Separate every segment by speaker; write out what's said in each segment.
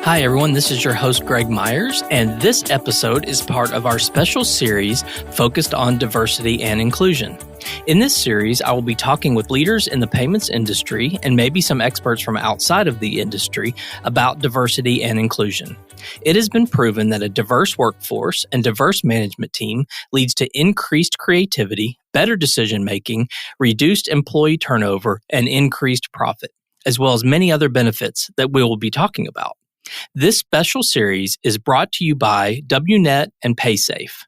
Speaker 1: Hi, everyone. This is your host, Greg Myers, and this episode is part of our special series focused on diversity and inclusion. In this series, I will be talking with leaders in the payments industry and maybe some experts from outside of the industry about diversity and inclusion. It has been proven that a diverse workforce and diverse management team leads to increased creativity, better decision-making, reduced employee turnover, and increased profit, as well as many other benefits that we will be talking about. This special series is brought to you by WNet and PaySafe.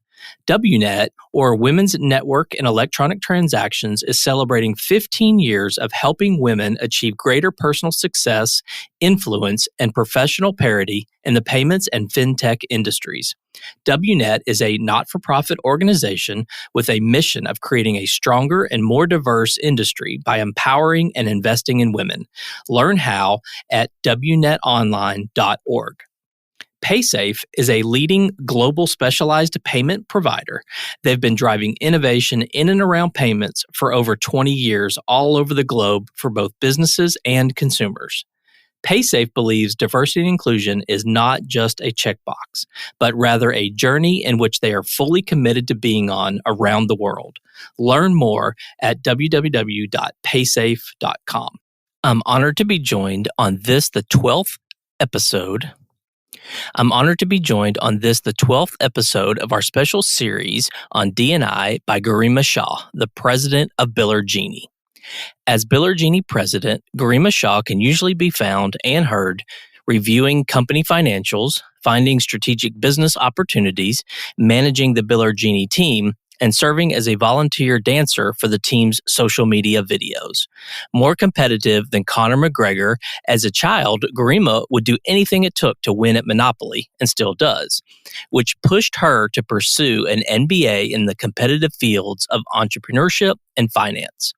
Speaker 1: WNet, or Women's Network in Electronic Transactions, is celebrating 15 years of helping women achieve greater personal success, influence, and professional parity in the payments and fintech industries. WNet is a not-for-profit organization with a mission of creating a stronger and more diverse industry by empowering and investing in women. Learn how at wnetonline.org. PaySafe is a leading global specialized payment provider. They've been driving innovation in and around payments for over 20 years all over the globe for both businesses and consumers. PaySafe believes diversity and inclusion is not just a checkbox, but rather a journey in which they are fully committed to being on around the world. Learn more at www.paysafe.com. I'm honored to be joined on this, the 12th episode the 12th episode of our special series on D&I by Garima Shah, the president of Biller Genie. As Biller Genie president, Garima Shah can usually be found and heard reviewing company financials, finding strategic business opportunities, managing the Biller Genie team, and serving as a volunteer dancer for the team's social media videos. More competitive than Conor McGregor, as a child, Garima would do anything it took to win at Monopoly, and still does, which pushed her to pursue an MBA in the competitive fields of entrepreneurship and finance.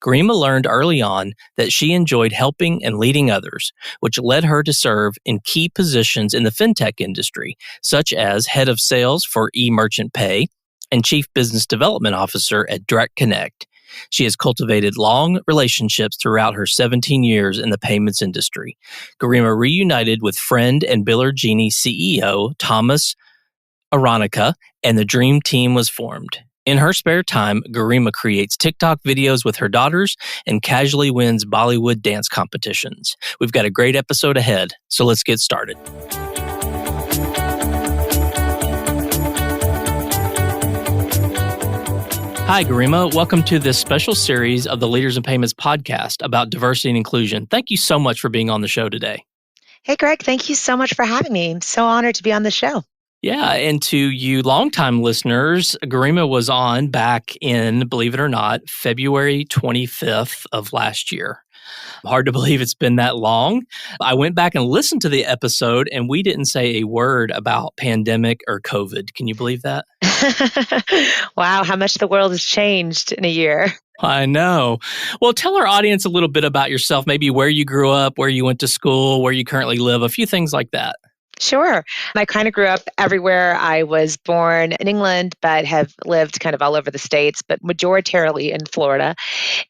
Speaker 1: Garima learned early on that she enjoyed helping and leading others, which led her to serve in key positions in the fintech industry, such as head of sales for eMerchant Pay, and Chief Business Development Officer at Direct Connect. She has cultivated long relationships throughout her 17 years in the payments industry. Garima reunited with friend and Biller Genie CEO Thomas Aronica, and the dream team was formed. In her spare time, Garima creates TikTok videos with her daughters and casually wins Bollywood dance competitions. We've got a great episode ahead, so let's get started. Hi, Garima. Welcome to this special series of the Leaders in Payments podcast about diversity and inclusion. Thank you so much for being on the show today.
Speaker 2: Hey, Greg. Thank you so much for having me. I'm so honored to be on the show.
Speaker 1: Yeah, and to you longtime listeners, Garima was on back in, believe it or not, February 25th of last year. Hard to believe it's been that long. I went back and listened to the episode, and we didn't say a word about pandemic or COVID. Can you believe that?
Speaker 2: Wow, how much the world has changed in a year.
Speaker 1: I know. Well, tell our audience a little bit about yourself, maybe where you grew up, where you went to school, where you currently live, a few things like that.
Speaker 2: Sure. I kind of grew up everywhere. I was born in England, but have lived kind of all over the States, but majoritarily in Florida.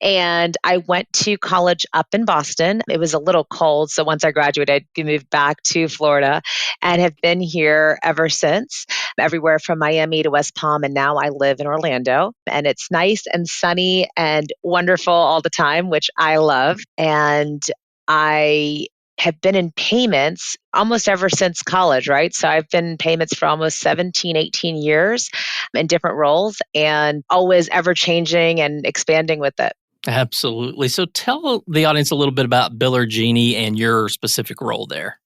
Speaker 2: And I went to college up in Boston. It was a little cold. So once I graduated, I moved back to Florida and have been here ever since, everywhere from Miami to West Palm. And now I live in Orlando. And it's nice and sunny and wonderful all the time, which I love. And I have been in payments almost ever since college, right? So I've been in payments for almost 17, 18 years in different roles and always ever changing and expanding with it.
Speaker 1: Absolutely. So tell the audience a little bit about Biller Genie and your specific role there.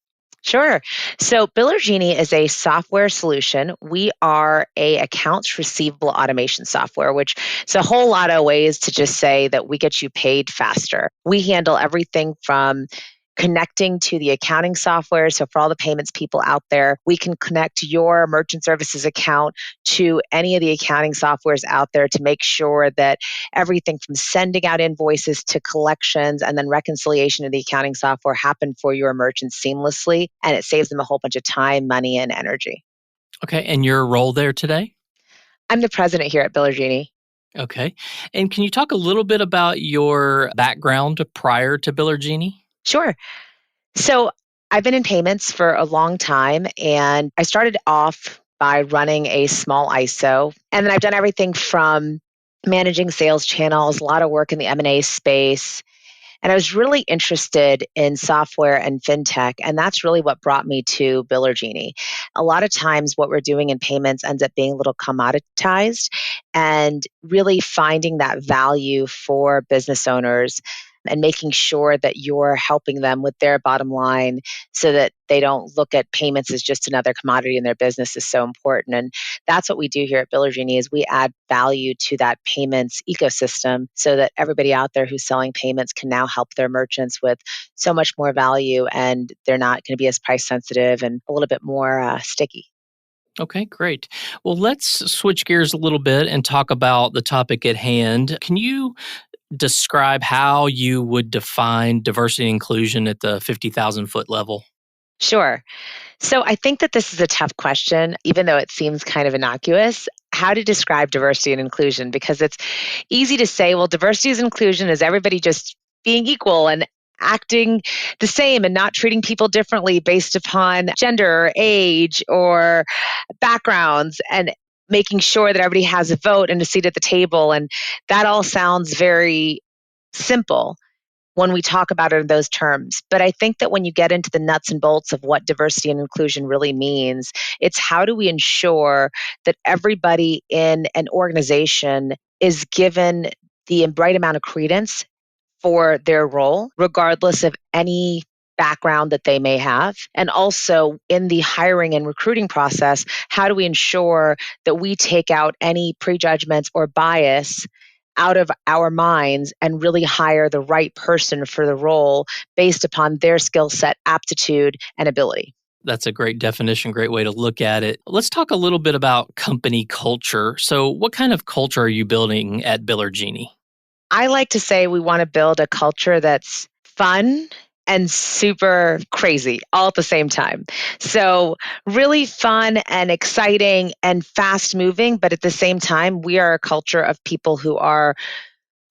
Speaker 2: Sure. So Biller Genie is a software solution. We are a accounts receivable automation software, which is a whole lot of ways to just say that we get you paid faster. We handle everything from connecting to the accounting software. So for all the payments people out there, we can connect your merchant services account to any of the accounting softwares out there to make sure that everything from sending out invoices to collections and then reconciliation of the accounting software happen for your merchants seamlessly. And it saves them a whole bunch of time, money, and energy.
Speaker 1: Okay. And your role there today?
Speaker 2: I'm the president here at Biller Genie.
Speaker 1: Okay. And can you talk a little bit about your background prior to Biller Genie?
Speaker 2: Sure. So I've been in payments for a long time, and I started off by running a small ISO. And then I've done everything from managing sales channels, a lot of work in the M&A space. And I was really interested in software and fintech. And that's really what brought me to Biller Genie. A lot of times, what we're doing in payments ends up being a little commoditized, and really finding that value for business owners and making sure that you're helping them with their bottom line so that they don't look at payments as just another commodity in their business is so important. And that's what we do here at Biller Genie is we add value to that payments ecosystem so that everybody out there who's selling payments can now help their merchants with so much more value, and they're not going to be as price sensitive and a little bit more sticky.
Speaker 1: Okay, great. Well, let's switch gears a little bit and talk about the topic at hand. Can you describe how you would define diversity and inclusion at the 50,000 foot level?
Speaker 2: Sure. So I think that this is a tough question, even though it seems kind of innocuous. How to describe diversity and inclusion? Because it's easy to say, well, diversity and inclusion is everybody just being equal and acting the same and not treating people differently based upon gender, age, or backgrounds, and making sure that everybody has a vote and a seat at the table. And that all sounds very simple when we talk about it in those terms. But I think that when you get into the nuts and bolts of what diversity and inclusion really means, it's how do we ensure that everybody in an organization is given the right amount of credence for their role, regardless of any background that they may have. And also in the hiring and recruiting process, how do we ensure that we take out any prejudgments or bias out of our minds and really hire the right person for the role based upon their skill set, aptitude, and ability?
Speaker 1: That's a great definition, great way to look at it. Let's talk a little bit about company culture. So, what kind of culture are you building at Biller Genie?
Speaker 2: I like to say we want to build a culture that's fun and super crazy all at the same time. So, really fun and exciting and fast moving, but at the same time, we are a culture of people who are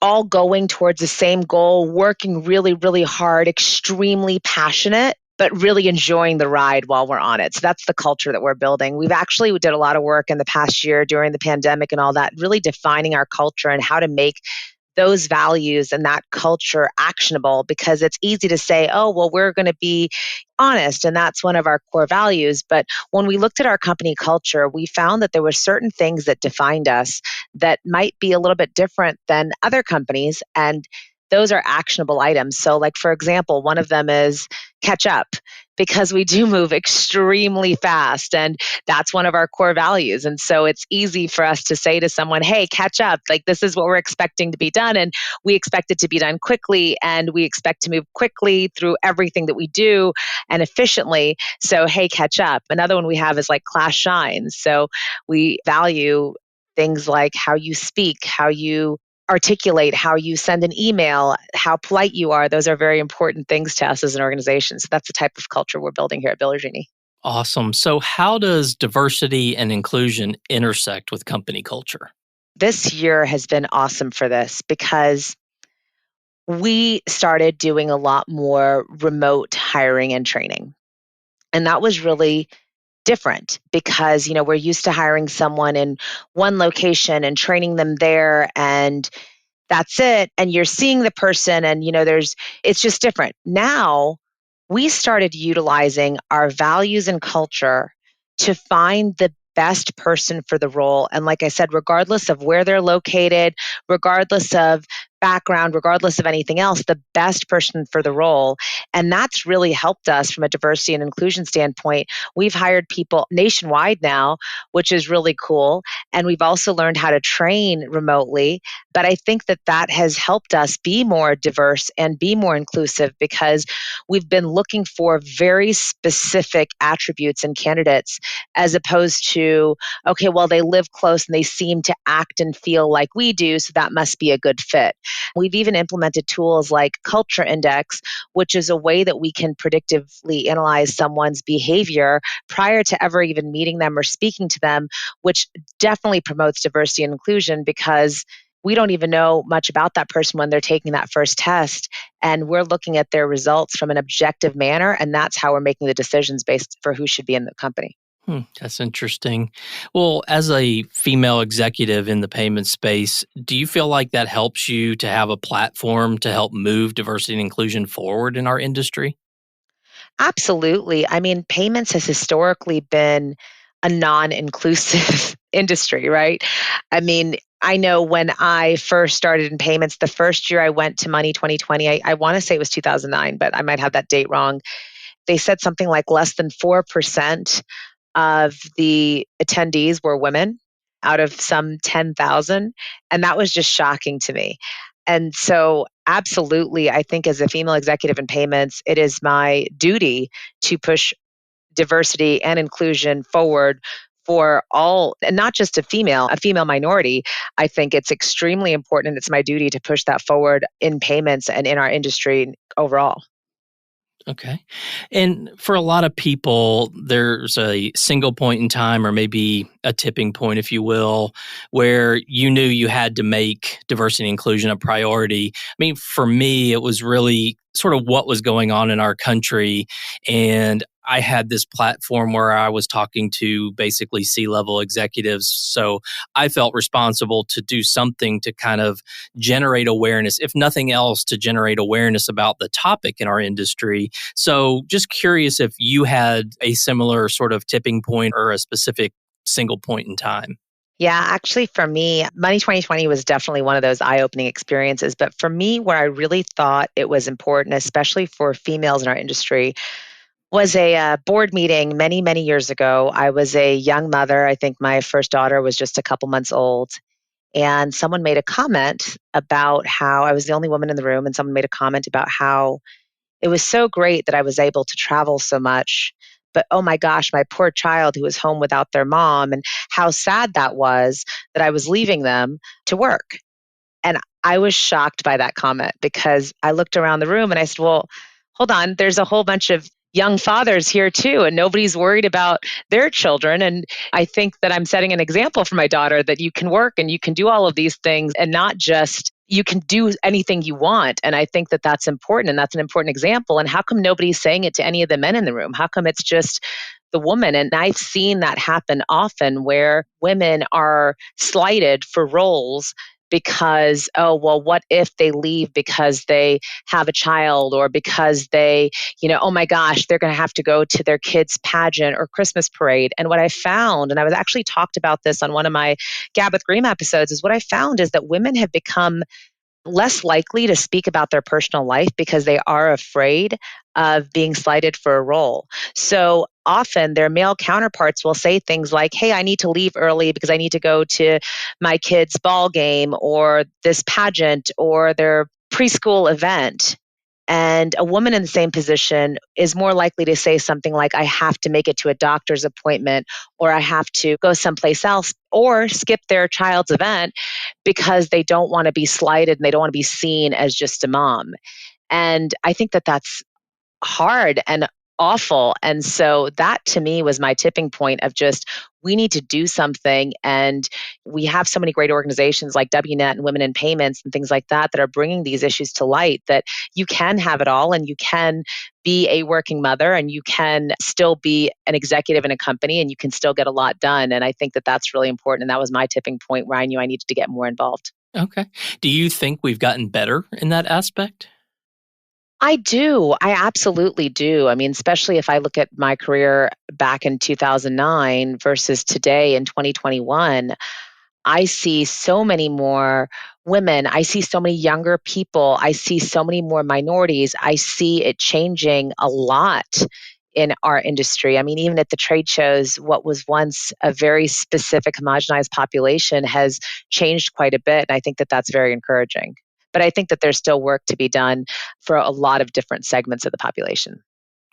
Speaker 2: all going towards the same goal, working really, really hard, extremely passionate, but really enjoying the ride while we're on it. So that's the culture that we're building. We did a lot of work in the past year during the pandemic and all that, really defining our culture and how to make those values and that culture actionable, because it's easy to say, oh, well, we're going to be honest, and that's one of our core values. But when we looked at our company culture, we found that there were certain things that defined us that might be a little bit different than other companies. And those are actionable items. So, like, for example, one of them is catch up, because we do move extremely fast. And that's one of our core values. And so it's easy for us to say to someone, hey, catch up. Like, this is what we're expecting to be done. And we expect it to be done quickly. And we expect to move quickly through everything that we do and efficiently. So, hey, catch up. Another one we have is like class shines. So we value things like how you speak, how you articulate, how you send an email, how polite you are. Those are very important things to us as an organization. So that's the type of culture we're building here at Biller Genie.
Speaker 1: Awesome. So, how does diversity and inclusion intersect with company culture?
Speaker 2: This year has been awesome for this because we started doing a lot more remote hiring and training. And that was really different because, we're used to hiring someone in one location and training them there, and that's it. And you're seeing the person, and it's just different. Now we started utilizing our values and culture to find the best person for the role. And like I said, regardless of where they're located, regardless of background, regardless of anything else, the best person for the role. And that's really helped us from a diversity and inclusion standpoint. We've hired people nationwide now, which is really cool. And we've also learned how to train remotely. But I think that that has helped us be more diverse and be more inclusive, because we've been looking for very specific attributes in candidates, as opposed to, okay, well, they live close and they seem to act and feel like we do, so that must be a good fit. We've even implemented tools like Culture Index, which is a way that we can predictively analyze someone's behavior prior to ever even meeting them or speaking to them, which definitely promotes diversity and inclusion, because we don't even know much about that person when they're taking that first test. And we're looking at their results from an objective manner. And that's how we're making the decisions based for who should be in the company.
Speaker 1: That's interesting. Well, as a female executive in the payment space, do you feel like that helps you to have a platform to help move diversity and inclusion forward in our industry?
Speaker 2: Absolutely. I mean, payments has historically been a non inclusive industry, right? I mean, I know when I first started in payments, the first year I went to Money 2020, I want to say it was 2009, but I might have that date wrong. They said something like less than 4% of the attendees were women out of some 10,000. And that was just shocking to me. And so, absolutely, I think as a female executive in payments, it is my duty to push diversity and inclusion forward for all, and not just a female minority. I think it's extremely important and it's my duty to push that forward in payments and in our industry overall.
Speaker 1: Okay. And for a lot of people, there's a single point in time or maybe a tipping point, if you will, where you knew you had to make diversity and inclusion a priority. I mean, for me, it was really sort of what was going on in our country. And I had this platform where I was talking to basically C-level executives. So I felt responsible to do something to kind of generate awareness, if nothing else, to generate awareness about the topic in our industry. So just curious if you had a similar sort of tipping point or a specific single point in time.
Speaker 2: Yeah, actually, for me, Money 2020 was definitely one of those eye opening experiences. But for me, where I really thought it was important, especially for females in our industry, was a board meeting many, many years ago. I was a young mother. I think my first daughter was just a couple months old. And someone made a comment about how I was the only woman in the room, and someone made a comment about how it was so great that I was able to travel so much. But oh my gosh, my poor child who was home without their mom, and how sad that was that I was leaving them to work. And I was shocked by that comment because I looked around the room and I said, well, hold on, there's a whole bunch of young fathers here too, and nobody's worried about their children. And I think that I'm setting an example for my daughter that you can work and you can do all of these things and not just you can do anything you want. And I think that that's important and that's an important example. And how come nobody's saying it to any of the men in the room? How come it's just the woman? And I've seen that happen often where women are slighted for roles because, oh, well, what if they leave because they have a child or because they, oh my gosh, they're going to have to go to their kid's pageant or Christmas parade. And what I found, and I was actually talked about this on one of my Gab with Garima episodes, is what I found is that women have become less likely to speak about their personal life because they are afraid of being slighted for a role. So often their male counterparts will say things like, hey, I need to leave early because I need to go to my kid's ball game or this pageant or their preschool event. And a woman in the same position is more likely to say something like, I have to make it to a doctor's appointment, or I have to go someplace else, or skip their child's event because they don't want to be slighted and they don't want to be seen as just a mom. And I think that that's hard and awful. And so that to me was my tipping point of just, we need to do something. And we have so many great organizations like WNET and Women in Payments and things like that that are bringing these issues to light, that you can have it all and you can be a working mother and you can still be an executive in a company and you can still get a lot done. And I think that that's really important. And that was my tipping point where I knew I needed to get more involved.
Speaker 1: Okay. Do you think we've gotten better in that aspect?
Speaker 2: I do. I absolutely do. I mean, especially if I look at my career back in 2009 versus today in 2021, I see so many more women. I see so many younger people. I see so many more minorities. I see it changing a lot in our industry. I mean, even at the trade shows, what was once a very specific homogenized population has changed quite a bit. And I think that that's very encouraging. But I think that there's still work to be done for a lot of different segments of the population.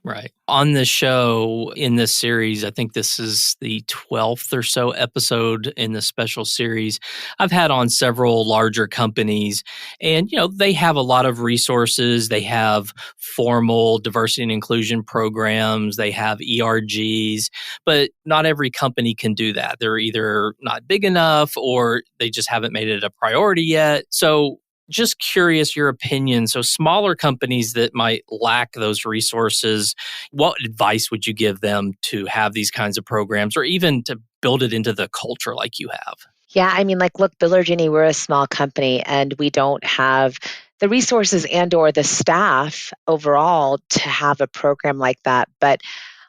Speaker 1: Right. On the show in this series, I think this is the 12th or so episode in the special series. I've had on several larger companies, and they have a lot of resources. They have formal diversity and inclusion programs, they have ERGs, but not every company can do that. They're either not big enough or they just haven't made it a priority yet. So just curious your opinion. So, smaller companies that might lack those resources, what advice would you give them to have these kinds of programs or even to build it into the culture like you have?
Speaker 2: Yeah, I mean, like, look, Biller Genie, we're a small company and we don't have the resources and or the staff overall to have a program like that. But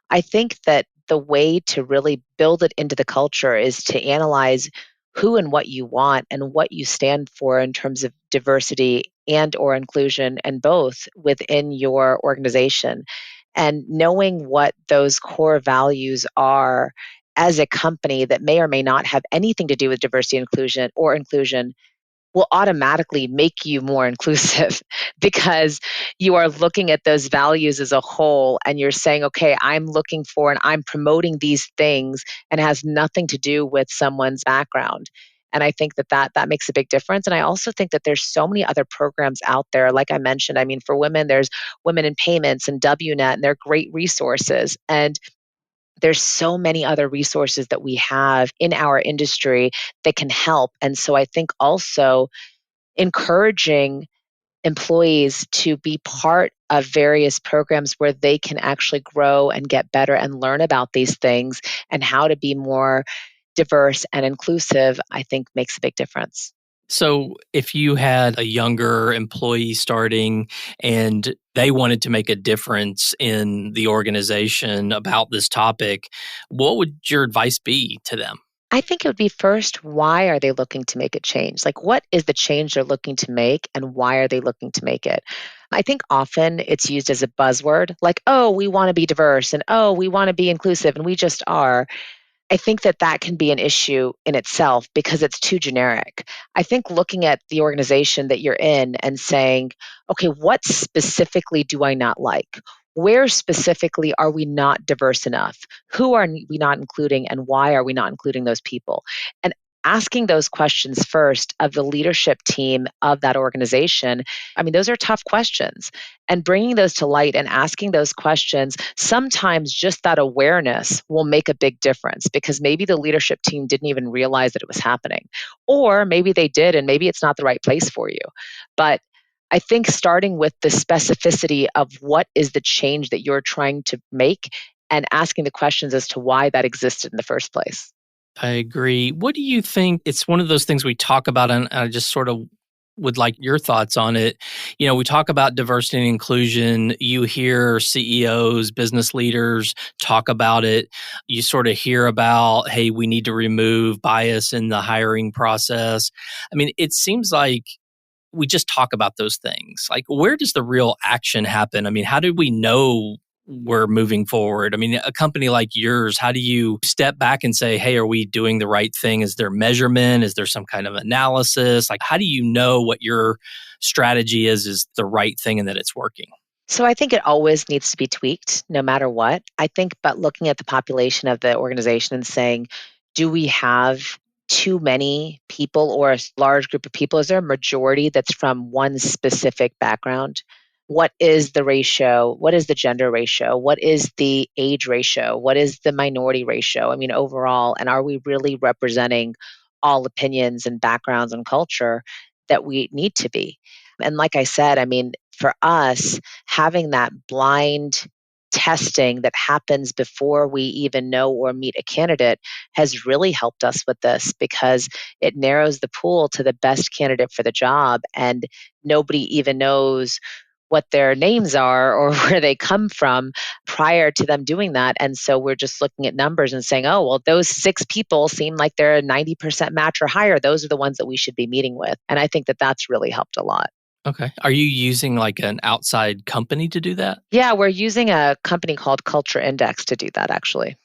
Speaker 2: I think that the way to really build it into the culture is to analyze who and what you want and what you stand for in terms of diversity and or inclusion and both within your organization, and knowing what those core values are as a company that may or may not have anything to do with diversity inclusion will automatically make you more inclusive because you are looking at those values as a whole and you're saying, okay, I'm looking for and I'm promoting these things and it has nothing to do with someone's background. And I think that makes a big difference. And I also think that there's so many other programs out there. Like I mentioned, I mean, for women, there's Women in Payments and WNet, and they're great resources. And there's so many other resources that we have in our industry that can help. And so I think also encouraging employees to be part of various programs where they can actually grow and get better and learn about these things and how to be more diverse and inclusive, I think makes a big difference.
Speaker 1: So, if you had a younger employee starting and they wanted to make a difference in the organization about this topic, what would your advice be to them?
Speaker 2: I think it would be first, why are they looking to make a change? Like, what is the change they're looking to make and why are they looking to make it? I think often it's used as a buzzword, like, oh, we want to be diverse and oh, we want to be inclusive, and we just are. I think that can be an issue in itself because it's too generic. I think looking at the organization that you're in and saying, okay, what specifically do I not like? Where specifically are we not diverse enough? Who are we not including and why are we not including those people? And asking those questions first of the leadership team of that organization, I mean, those are tough questions. And bringing those to light and asking those questions, sometimes just that awareness will make a big difference because maybe the leadership team didn't even realize that it was happening. Or maybe they did, and maybe it's not the right place for you. But I think starting with the specificity of what is the change that you're trying to make and asking the questions as to why that existed in the first place.
Speaker 1: I agree. What do you think? It's one of those things we talk about, and I just sort of would like your thoughts on it. We talk about diversity and inclusion. You hear CEOs, business leaders talk about it. You sort of hear about, hey, we need to remove bias in the hiring process. I mean, it seems like we just talk about those things. Like, where does the real action happen? I mean, how do we know we're moving forward? I mean, a company like yours, how do you step back and say, hey, are we doing the right thing? Is there measurement? Is there some kind of analysis? Like, how do you know what your strategy is the right thing and that it's working?
Speaker 2: So I think it always needs to be tweaked no matter what. I think, but looking at the population of the organization and saying, do we have too many people or a large group of people? Is there a majority that's from one specific background? What is the ratio? What is the gender ratio? What is the age ratio? What is the minority ratio? I mean, overall, and are we really representing all opinions and backgrounds and culture that we need to be? And like I said, I mean, for us, having that blind testing that happens before we even know or meet a candidate has really helped us with this because it narrows the pool to the best candidate for the job, and nobody even knows what their names are or where they come from prior to them doing that. And so we're just looking at numbers and saying, oh, well, those 6 people seem like they're a 90% match or higher. Those are the ones that we should be meeting with. And I think that that's really helped a lot.
Speaker 1: Okay. Are you using like an outside company to do that?
Speaker 2: Yeah, we're using a company called Culture Index to do that, actually.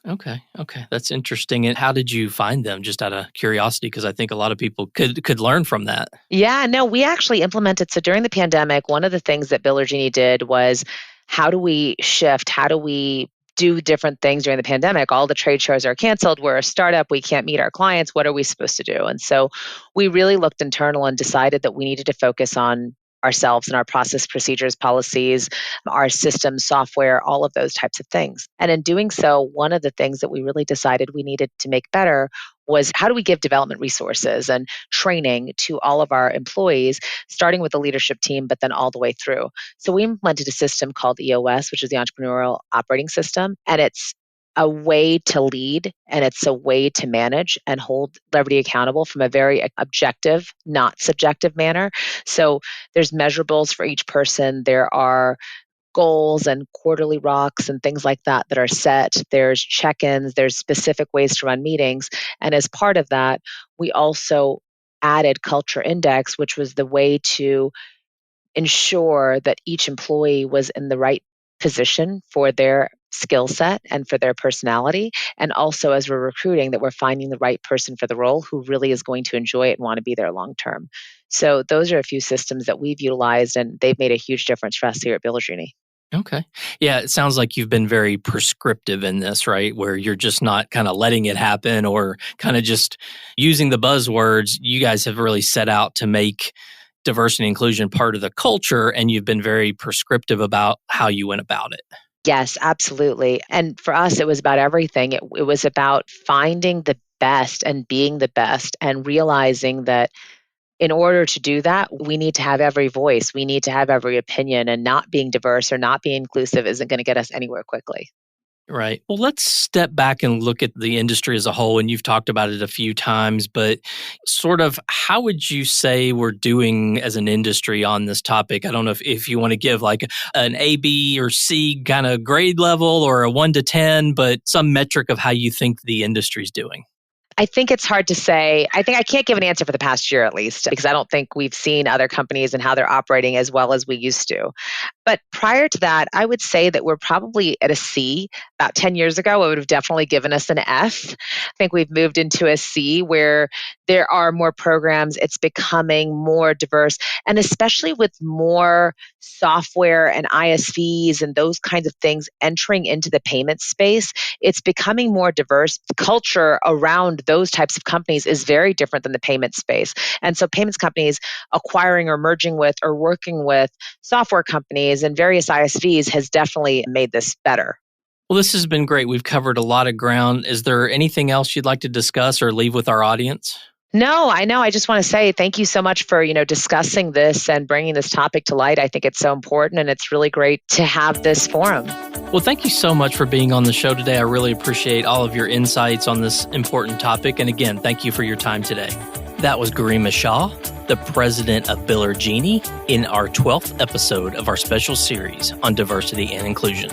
Speaker 1: Okay. Okay. That's interesting. And how did you find them? Just out of curiosity, because I think a lot of people could learn from that.
Speaker 2: Yeah, no, we actually implemented. So during the pandemic, one of the things that Biller Genie did was how do we shift? How do we do different things during the pandemic? All the trade shows are canceled. We're a startup. We can't meet our clients. What are we supposed to do? And so we really looked internal and decided that we needed to focus on ourselves and our process, procedures, policies, our systems, software, all of those types of things. And in doing so, one of the things that we really decided we needed to make better was how do we give development resources and training to all of our employees, starting with the leadership team, but then all the way through. So we implemented a system called EOS, which is the Entrepreneurial Operating System, and it's a way to lead and it's a way to manage and hold everybody accountable from a very objective, not subjective manner. So there's measurables for each person. There are goals and quarterly rocks and things like that that are set. There's check-ins, there's specific ways to run meetings. And as part of that, we also added Culture Index, which was the way to ensure that each employee was in the right position for their skill set and for their personality. And also, as we're recruiting, that we're finding the right person for the role who really is going to enjoy it and want to be there long term. So, those are a few systems that we've utilized, and they've made a huge difference for us here at Biller Genie.
Speaker 1: Okay. Yeah, it sounds like you've been very prescriptive in this, right? Where you're just not kind of letting it happen or kind of just using the buzzwords. You guys have really set out to make diversity and inclusion part of the culture, and you've been very prescriptive about how you went about it.
Speaker 2: Yes, absolutely. And for us, it was about everything. It was about finding the best and being the best and realizing that in order to do that, we need to have every voice. We need to have every opinion, and not being diverse or not being inclusive isn't going to get us anywhere quickly.
Speaker 1: Right. Well, let's step back and look at the industry as a whole. And you've talked about it a few times, but sort of how would you say we're doing as an industry on this topic? I don't know if you want to give like an A, B, or C kind of grade level or a 1 to 10, but some metric of how you think the industry's doing.
Speaker 2: I think it's hard to say. I think I can't give an answer for the past year at least, because I don't think we've seen other companies and how they're operating as well as we used to. But prior to that, I would say that we're probably at a C. About 10 years ago, it would have definitely given us an F. I think we've moved into a C where there are more programs. It's becoming more diverse, and especially with more software and ISVs and those kinds of things entering into the payment space, it's becoming more diverse. The culture around those types of companies is very different than the payment space. And so payments companies acquiring or merging with or working with software companies and various ISVs has definitely made this better.
Speaker 1: Well, this has been great. We've covered a lot of ground. Is there anything else you'd like to discuss or leave with our audience?
Speaker 2: No, I know. I just want to say thank you so much for, discussing this and bringing this topic to light. I think it's so important, and it's really great to have this forum.
Speaker 1: Well, thank you so much for being on the show today. I really appreciate all of your insights on this important topic. And again, thank you for your time today. That was Garima Shah, the president of Biller Genie, in our 12th episode of our special series on diversity and inclusion.